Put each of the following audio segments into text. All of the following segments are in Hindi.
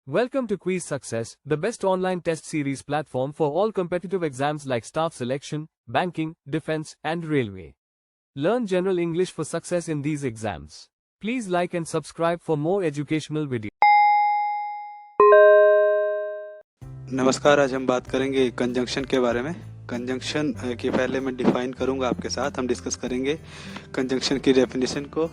Welcome to Quiz Success, the best online test series platform for all competitive exams like staff selection, banking, defense, and railway. Learn general English for success in these exams. Please like and subscribe for more educational videos. नमस्कार। आज हम बात करेंगे कंजंक्शन के बारे में। कंजंक्शन के पहले मैं डिफाइन करूंगा आपके साथ। हम डिस्कस करेंगे कंजंक्शन की डेफिनेशन को,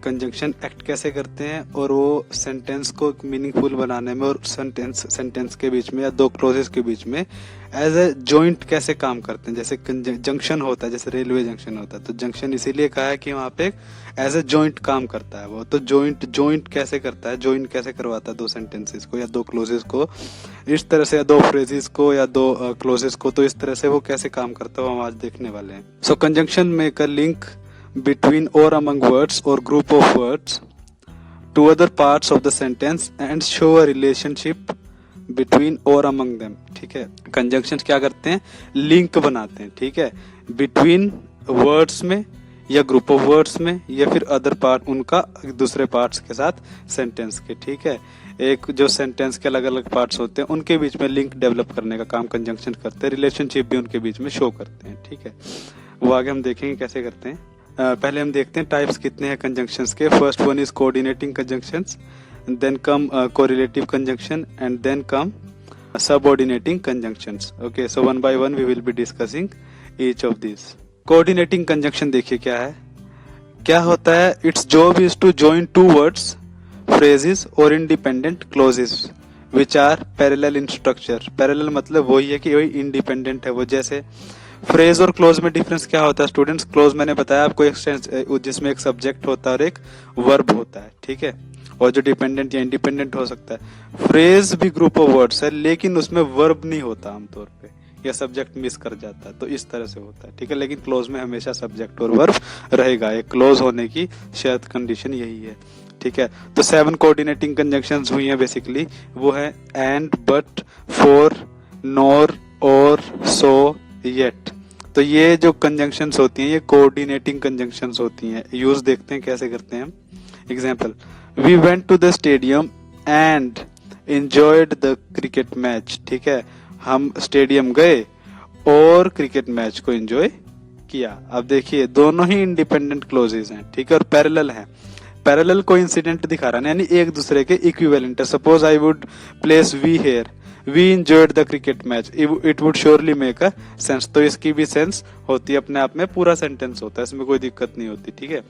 कंजंक्शन एक्ट कैसे करते हैं और वो सेंटेंस को मीनिंगफुल बनाने में और सेंटेंस के बीच में या दो क्लोजेस के बीच में एज ए जॉइंट कैसे काम करते हैं। जैसे जंक्शन होता है, जैसे रेलवे जंक्शन होता है, तो जंक्शन इसीलिए कहा है कि वहाँ पे एज ए जॉइंट काम करता है वो। तो जॉइंट कैसे करता है, जॉइंट कैसे करवाता है दो सेंटेंसेस को या दो क्लोजेस को, इस तरह से, या दो फ्रेजेस को या दो क्लोजेस को, तो इस तरह से वो कैसे काम करता है वो हम आज देखने वाले हैं। So conjunction make a link between or among words or group of words to other parts of the sentence and show a relationship between or among them। ठीक है, कंजंक्शन क्या करते हैं, लिंक बनाते हैं। ठीक है, बिटवीन वर्ड्स में या ग्रुप ऑफ वर्ड्स में या फिर अदर पार्ट, उनका दूसरे पार्ट्स के साथ सेंटेंस के। ठीक है, एक जो सेंटेंस के अलग अलग पार्ट्स होते हैं उनके बीच में लिंक डेवलप करने का काम कंजंक्शन करते हैं, रिलेशनशिप भी उनके बीच में शो करते हैं। ठीक है, वो आगे हम देखेंगे कैसे करते हैं। पहले हम देखते हैं टाइप्स कितने हैं कंजंक्शंस के। First one is coordinating conjunctions, then come correlative conjunction and then come subordinating conjunctions. Okay, so one by one we will be discussing each of this. Coordinating conjunction देखिए क्या है, क्या होता है। Its job is to join two words, phrases और independent clauses which are parallel in structure. Parallel मतलब वही है कि वही इंडिपेंडेंट है वो। जैसे फ्रेज और क्लोज में डिफरेंस क्या होता है स्टूडेंट्स। क्लोज मैंने बताया आपको एक जिसमें एक सब्जेक्ट होता है और एक वर्ब होता है। ठीक है, और जो डिपेंडेंट या इंडिपेंडेंट हो सकता है। फ्रेज भी ग्रुप ऑफ वर्ड्स है लेकिन उसमें वर्ब नहीं होता आमतौर पे, या सब्जेक्ट मिस कर जाता है, तो इस तरह से होता है। ठीक है, लेकिन क्लोज में हमेशा सब्जेक्ट और वर्ब रहेगा। एक क्लोज होने की शायद कंडीशन यही है। ठीक है, तो 7 कोऑर्डिनेटिंग कंजंक्शंस हुई हैं बेसिकली। वो है एंड, बट, फॉर, नॉर, और, सो, येट। तो ये जो कंजंक्शंस होती हैं ये कोऑर्डिनेटिंग कंजंक्शंस होती हैं। यूज देखते हैं कैसे करते हैं। Example, we went to the stadium and enjoyed the cricket match. ठीक है, हम स्टेडियम गए और क्रिकेट मैच को एंजॉय किया। अब देखिए दोनों ही इंडिपेंडेंट क्लोजेस हैं। ठीक है, और पैरेलल हैं। पैरेलल कोइंसिडेंट दिखा रहा है, यानी एक दूसरे के इक्विवेलेंट है। Suppose I would place we here, we enjoyed the cricket match, it would surely make a sense. तो इसकी भी सेंस होती है अपने आप में, पूरा सेंटेंस होता है, इसमें कोई दिक्कत नहीं होती। ठीक है,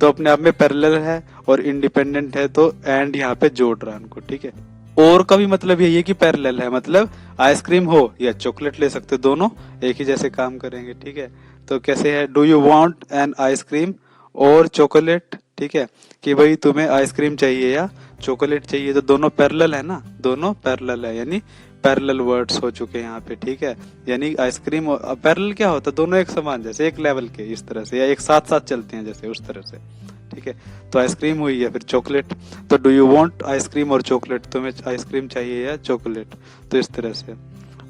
तो अपने आप में पैरेलल है और इंडिपेंडेंट है, तो एंड यहाँ पे जोड़ रहा है उनको। ठीक है, और का भी मतलब यही है कि पैरेलल है, मतलब आइसक्रीम हो या चॉकलेट ले सकते, दोनों एक ही जैसे काम करेंगे। ठीक है, तो कैसे है, do you want an ice cream और चॉकलेट। ठीक है, कि भाई तुम्हें आइसक्रीम चाहिए या चॉकलेट चाहिए, तो दोनों पैरेलल है ना, दोनों पैरेलल है, यानी पैरेलल वर्ड्स हो चुके हैं यहाँ पे। ठीक है, यानी आइसक्रीम और पैरेलल क्या होता है, दोनों एक समान, जैसे एक लेवल के इस तरह से, या एक साथ साथ चलते हैं जैसे, उस तरह से। ठीक है, तो आइसक्रीम हुई या फिर चॉकलेट, तो डू यू वांट आइसक्रीम और चॉकलेट, तुम्हें आइसक्रीम चाहिए या चॉकलेट, तो इस तरह से।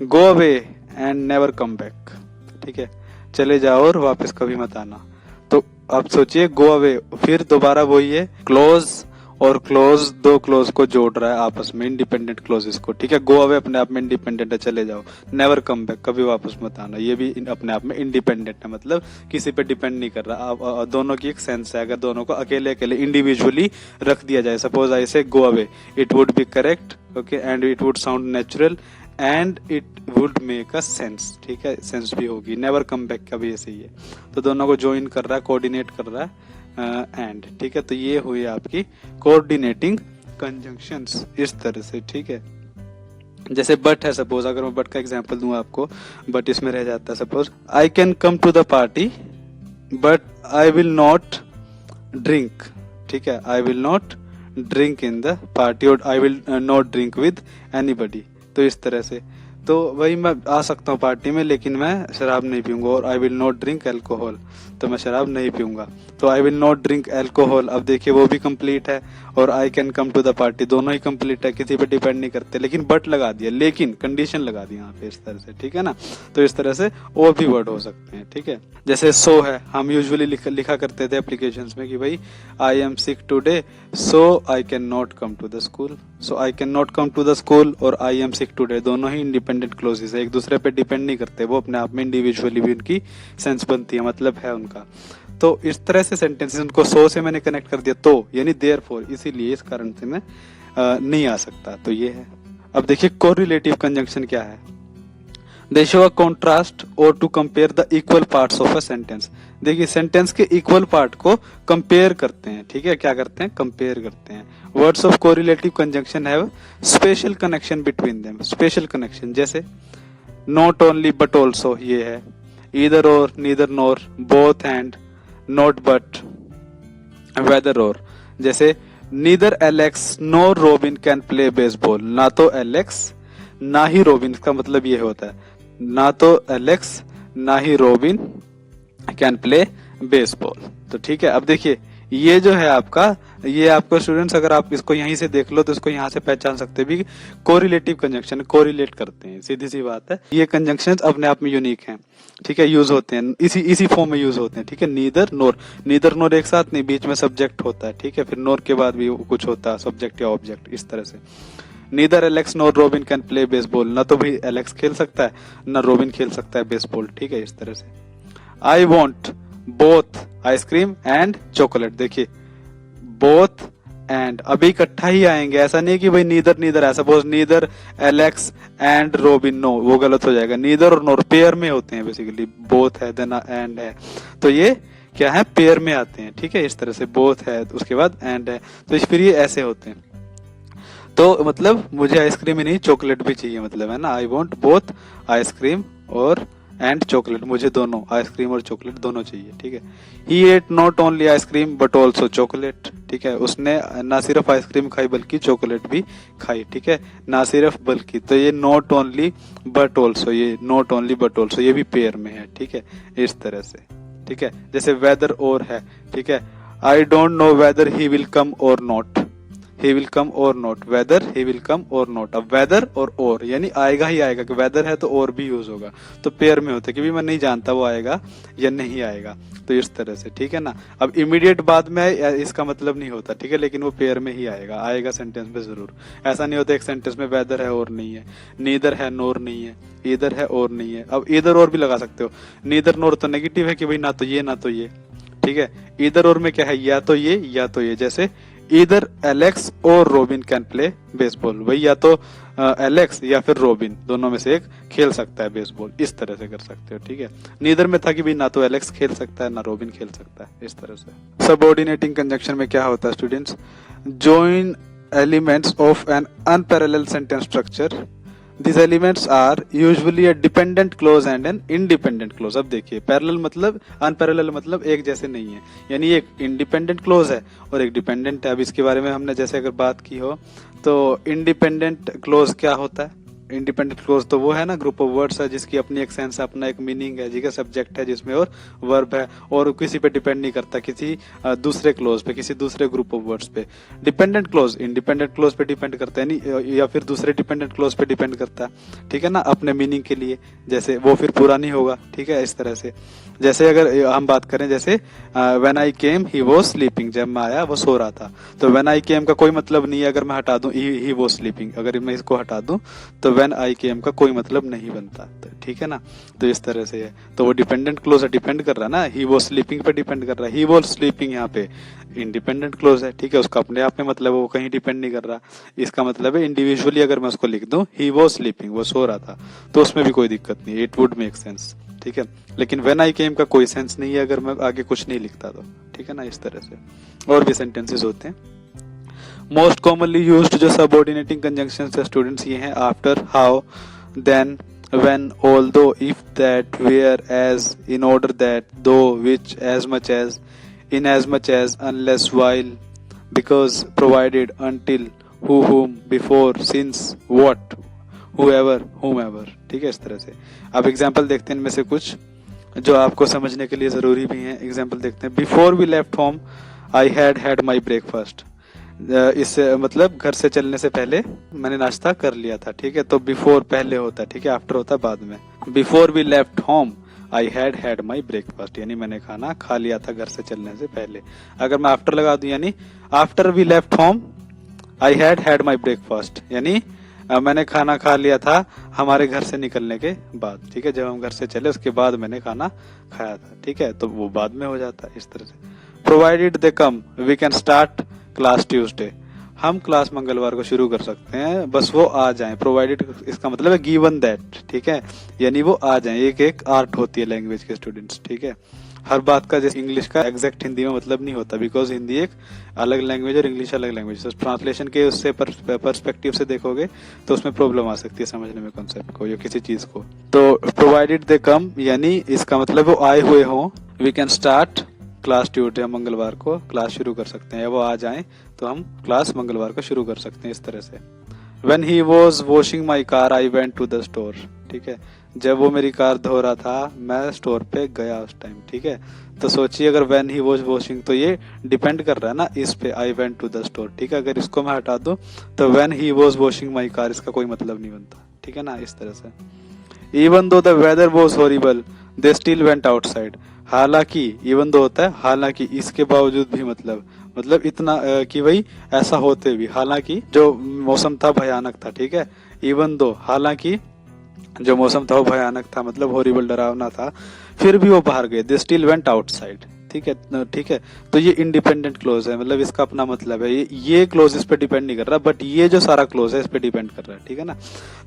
Go away and never come back. ठीक है, चले जाओ और वापस कभी मत आना। तो अब सोचिए, गो अवे, फिर दोबारा वही है, क्लोज और क्लोज, दो क्लोज को जोड़ रहा है आपस में, इंडिपेंडेंट क्लोजेस को। ठीक है, गो अवे अपने आप में इंडिपेंडेंट है, चले जाओ। नेवर कम बैक, कभी वापस मत आना, ये भी अपने आप में इंडिपेंडेंट है, मतलब किसी पे डिपेंड नहीं कर रहा। दोनों की एक सेंस है। अगर दोनों को अकेले अकेले इंडिविजुअली रख दिया जाए, सपोज आई से go away, it would be correct, okay, and it would sound natural and it would make a sense. ठीक है, सेंस भी होगी। नेवर कम बैक का भी ऐसे ही है, तो दोनों को ज्वाइन कर रहा है, कोऑर्डिनेट कर रहा है एंड। ठीक है, तो ये हुई आपकी कोऑर्डिनेटिंग कंजंक्शंस इस तरह से। ठीक है, जैसे बट है, सपोज अगर मैं बट का एग्जांपल दूं आपको, बट इसमें रह जाता है, suppose I can come to the party but I will not drink. ठीक है, I will not drink in the party और I will not drink with anybody, तो इस तरह से। तो वही मैं आ सकता हूँ पार्टी में, लेकिन मैं शराब नहीं पीऊंगा। और I will not drink alcohol, तो मैं शराब नहीं पीऊंगा। तो I will not drink alcohol, अब देखिए वो भी कंप्लीट है, और I can come to the party दोनों ही कंप्लीट है, किसी पे डिपेंड नहीं करते। लेकिन बट लगा दिया, लेकिन कंडीशन लगा दी यहाँ पे इस तरह से, ठीक है ना। तो इस तरह से और भी वर्ड हो सकते हैं, ठीक है। जैसे सो है, हम यूजुअली लिखा करते थे एप्लीकेशंस में कि भाई I am sick today so I can not come to the school. So I can not come to the school और आई एम सिक टुडे दोनों ही इंडिपेंडेंट क्लोजेस है, एक दूसरे पे डिपेंड नहीं करते, वो अपने आप में इंडिविजुअली भी उनकी सेंस बनती है, मतलब है उनका। तो इस तरह से सेंटेंसेस, उनको सो से मैंने कनेक्ट कर दिया, तो यानी देयरफॉर, इसीलिए इस कारण से मैं नहीं आ सकता, तो ये है। अब देखिए कोरिलेटिव कंजंक्शन क्या है। दे शो अ कॉन्ट्रास्ट और to compare the equal parts of a sentence. देखिए सेंटेंस के इक्वल पार्ट को कंपेयर करते हैं, ठीक है, क्या करते हैं, कंपेयर करते हैं। Words of correlative conjunction have special connection between them, special connection, जैसे नॉट ओनली बट ऑल्सो, ये है, either or, neither nor, both and, not but, whether or. जैसे neither Alex nor Robin can play baseball, ना तो एलेक्स ना ही रोबिन, इसका मतलब ये होता है ना तो एलेक्स ना ही रोबिन कैन प्ले बेसबॉल। तो ठीक है, अब देखिए ये जो है आपका, ये आपको स्टूडेंट्स, अगर आप इसको यहीं से देख लो तो इसको यहाँ से पहचान सकते हैं भी, कोरिलेटिव कंजंक्शन, कोरिलेट करते हैं, सीधी सी बात है। ये कंजंक्शंस अपने आप में यूनिक हैं, ठीक है, यूज होते हैं इसी फॉर्म में यूज होते हैं, ठीक है। नीदर नोर, नीदर नोर एक साथ नहीं, बीच में सब्जेक्ट होता है, ठीक है, फिर नोर के बाद भी कुछ होता है, सब्जेक्ट या ऑब्जेक्ट, इस तरह से। Neither Alex NOR robin can play baseball, ना तो भी एलेक्स खेल सकता है ना रोबिन खेल सकता है बेसबॉल, ठीक है, इस तरह से। I want both ice cream and chocolate, देखिए बोथ एंड अभी इकट्ठा ही आएंगे, ऐसा नहीं कि भाई नीदर नीदर है, suppose neither Alex and Robin, no, वो गलत हो जाएगा। नीदर और नोर पेयर में होते हैं बेसिकली, बोथ है देन एंड है, तो ये क्या है, पेयर में आते हैं, ठीक है, इस तरह से। बोथ है उसके बाद एंड है, तो फिर ये ऐसे होते हैं। तो मतलब मुझे आइसक्रीम ही नहीं चॉकलेट भी चाहिए, मतलब है ना, आई वॉन्ट बोथ आइसक्रीम और एंड चॉकलेट, मुझे दोनों आइसक्रीम और चॉकलेट दोनों चाहिए, ठीक है। He ate not only ice cream but also chocolate, ठीक है, उसने ना सिर्फ आइसक्रीम खाई बल्कि चॉकलेट भी खाई, ठीक है, ना सिर्फ बल्कि, तो ये नॉट ओनली बट ऑल्सो, ये नॉट ओनली बट ऑल्सो, ये भी पेयर में है, ठीक है, इस तरह से, ठीक है। जैसे वेदर और है, ठीक है, I don't know whether he will come और not, he will come or not, whether he will come or not। अब weather और यानी आएगा ही आएगा, कि weather है तो और भी यूज होगा, तो पेयर में होता है, क्योंकि मैं नहीं जानता वो आएगा या नहीं आएगा, तो इस तरह से, ठीक है ना। अब इमीडिएट बाद में इसका मतलब नहीं होता, ठीक है, लेकिन वो पेयर में ही आएगा, आएगा सेंटेंस में जरूर। ऐसा नहीं होता एक सेंटेंस में वेदर है और नहीं है, नीदर है नोर नहीं है, ईदर है और नहीं है। अब ईदर और भी लगा सकते हो, नीदर नोर तो नेगेटिव है कि भाई ना तो ये ना तो ये, ठीक है। ईदर और में क्या है, या तो ये या तो ये, जैसे इधर एलेक्स और रोबिन कैन प्ले बेसबॉल, वही या तो एलेक्स या फिर रोबिन दोनों में से एक खेल सकता है बेसबॉल, इस तरह से कर सकते हो, ठीक है। नीदर में था कि भी ना तो एलेक्स खेल सकता है ना रोबिन खेल सकता है, इस तरह से। सबऑर्डिनेटिंग कंजंक्शन में क्या होता है students, join elements of an unparallel sentence structure, These elements are usually a dependent clause and an independent clause। अब देखिए पैरेलल मतलब, अनपैरेलल मतलब एक जैसे नहीं है, यानी एक इंडिपेंडेंट क्लोज है और एक डिपेंडेंट है। अब इसके बारे में हमने जैसे अगर बात की हो तो इंडिपेंडेंट क्लोज क्या होता है, इंडिपेंडेंट क्लोज तो वो है ना, ग्रुप ऑफ वर्ड्स है जिसकी अपनी एक सेंस है, अपना एक मीनिंग है, ठीक है, सब्जेक्ट है जिसमें और वर्ब है, और किसी पे डिपेंड नहीं करता, किसी दूसरे क्लोज पे, किसी दूसरे ग्रुप ऑफ वर्ड्स पे। डिपेंडेंट क्लोज इंडिपेंडेंट क्लोज पे डिपेंड करता है, नहीं या फिर दूसरे डिपेंडेंट क्लोज पे डिपेंड करता है, ठीक है ना, अपने मीनिंग के लिए, जैसे वो फिर पूरा नहीं होगा, ठीक है, इस तरह से। जैसे अगर हम बात करें, जैसे when I came he was sleeping, जब मैं आया वो सो रहा था, तो व्हेन आई केम का कोई मतलब नहीं है, अगर मैं हटा दूं ही वाज स्लीपिंग, अगर मैं इसको हटा दूं तो व्हेन आई केम का कोई मतलब नहीं बनता, तो ठीक है ना, तो इस तरह से है। तो वो डिपेंडेंट क्लोज है, डिपेंड कर रहा है ना, ही वाज स्लीपिंग पे डिपेंड कर रहा है, ही वाज स्लीपिंग यहाँ पे इंडिपेंडेंट क्लोज है, ठीक है, उसका अपने आप में मतलब वो कहीं डिपेंड नहीं कर रहा, इसका मतलब है इंडिविजुअली अगर मैं उसको लिख दूं ही वाज स्लीपिंग, वो सो रहा था, तो उसमें भी कोई दिक्कत नहीं, इट वुड मेक सेंस, ठीक है। लेकिन व्हेन आई केम का कोई सेंस नहीं है अगर मैं आगे कुछ नहीं लिखता तो, ठीक है ना, इस तरह से। और भी सेंटेंसेस होते हैं। मोस्ट कॉमनली यूज्ड जो सबऑर्डिनेटिंग कंजंक्शंस है स्टूडेंट्स ये हैं, after, how, then, when, although, if, that, where, as, in order that, though, which, as much as, in as much as, unless, while, because, provided, until, who, whom, before, since, what, whoever, whomever, ठीक है, इस तरह से। अब एग्जाम्पल देखते हैं इनमें से कुछ जो आपको समझने के लिए जरूरी भी हैं। एग्जाम्पल देखते हैं, before we left home I had my breakfast. इससे मतलब घर से चलने से पहले मैंने नाश्ता कर लिया था, ठीक है। तो बिफोर पहले होता है, ठीक है, आफ्टर होता है बाद में। Before we left home I had my breakfast, यानी मैंने खाना खा लिया था घर से चलने से पहले। अगर मैं आफ्टर लगा दूं, यानी after we left home I had my breakfast, यानी मैंने खाना खा लिया था हमारे घर से निकलने के बाद, ठीक है। जब हम घर से चले उसके बाद मैंने खाना खाया था, ठीक है, तो वो बाद में हो जाता है इस तरह से। Provided they come we can start class Tuesday, हम क्लास मंगलवार को शुरू कर सकते हैं, बस वो आ जाएं। प्रोवाइडेड इसका मतलब है गिवन दैट, ठीक है, यानी वो आ जाएं। एक एक आर्ट होती है लैंग्वेज के स्टूडेंट्स, ठीक है। हर बात का जैसे इंग्लिश का एग्जैक्ट हिंदी में मतलब नहीं होता, बिकॉज हिंदी एक अलग लैंग्वेज और इंग्लिश अलग लैंग्वेज। तो ट्रांसलेशन के उससे पर्सपेक्टिव से देखोगे तो उसमें प्रॉब्लम आ सकती है समझने में कॉन्सेप्ट को या किसी चीज को। तो प्रोवाइडेड दे कम, यानी इसका मतलब वो आए हुए हों। We can start class Tuesday, मंगलवार को क्लास शुरू कर सकते हैं, या वो आ जाएं तो हम क्लास मंगलवार को शुरू कर सकते हैं, इस तरह से। When he was washing my car, I went to the store, ठीक है। जब वो मेरी कार धो रहा था मैं स्टोर पे गया उस टाइम, ठीक है। तो सोचिए अगर when he was washing, तो ये डिपेंड कर रहा है ना इस पे, I went to the store, ठीक है। अगर इसको मैं हटा दूं तो when he was washing my car इसका कोई मतलब नहीं बनता, ठीक है ना, इस तरह से। Even though the weather was horrible, they still went outside, हालांकि इवन दो होता है हालांकि, इसके बावजूद भी मतलब इतना कि भाई ऐसा होते भी, हालांकि जो मौसम था भयानक था, ठीक है। इवन दो, हालांकि जो मौसम था वो भयानक था, मतलब हॉरिबल, डरावना था, फिर भी वो बाहर गए। दे स्टिल वेंट आउटसाइड, ठीक है, ठीक है। तो ये इंडिपेंडेंट क्लोज है, मतलब इसका अपना मतलब है। ये क्लोज इस पे डिपेंड नहीं कर रहा, बट ये जो सारा क्लोज है इस पे डिपेंड कर रहा है, ठीक है ना।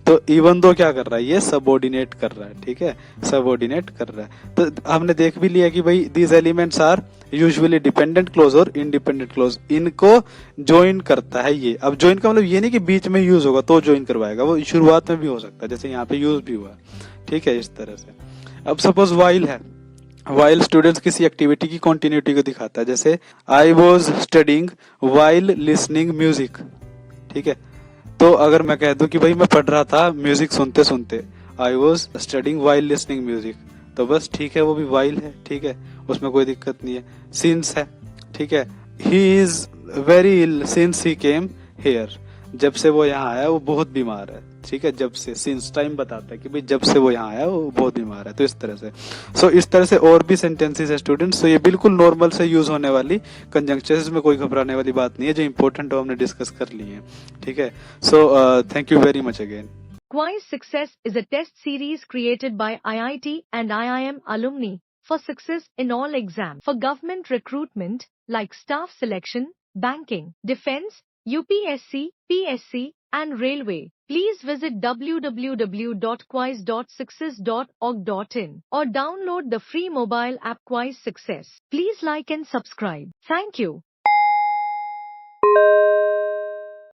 तो इवन दो क्या कर रहा है, ये सबऑर्डिनेट कर रहा है, ठीक है, सबऑर्डिनेट कर रहा है। तो हमने देख भी लिया कि भाई these elements are usually dependent clause और इंडिपेंडेंट क्लोज, इनको ज्वाइन करता है ये। अब ज्वाइन का मतलब ये नहीं कि बीच में यूज होगा तो ज्वाइन करवाएगा, वो शुरुआत में भी हो सकता है, जैसे यहाँ पे यूज भी हुआ, ठीक है, इस तरह से। अब सपोज वाइल है, वाइल स्टूडेंट्स किसी एक्टिविटी की कंटिन्यूटी को दिखाता है, जैसे I was studying while listening music, ठीक है। तो अगर मैं कह दूं कि भाई मैं पढ़ रहा था म्यूजिक सुनते सुनते, I was studying while listening music, तो बस ठीक है, वो भी वाइल है, ठीक है, उसमें कोई दिक्कत नहीं है। सिंस है, ठीक है, he is very ill since he came here, जब से वो यहाँ आया वो बहुत बीमार है, ठीक है। जब से, सिंस टाइम बताता है कि भाई जब से वो यहाँ आया वो बहुत बीमार है, तो इस तरह से। सो इस तरह से और भी सेंटेंसेस है स्टूडेंट्स। तो ये बिल्कुल नॉर्मल से यूज होने वाली कंजंक्शंस में कोई घबराने वाली बात नहीं है, जो इंपॉर्टेंट हो हमने डिस्कस कर ली है, ठीक है। So thank you very much again. Quiz Success is a test series created by IIT and IIM alumni for success in all exams for government recruitment like staff selection, banking, defense, UPSC, PSC, and railway. Please visit www.quiz.success.org.in or download the free mobile app Quiz Success. Please like and subscribe. Thank you.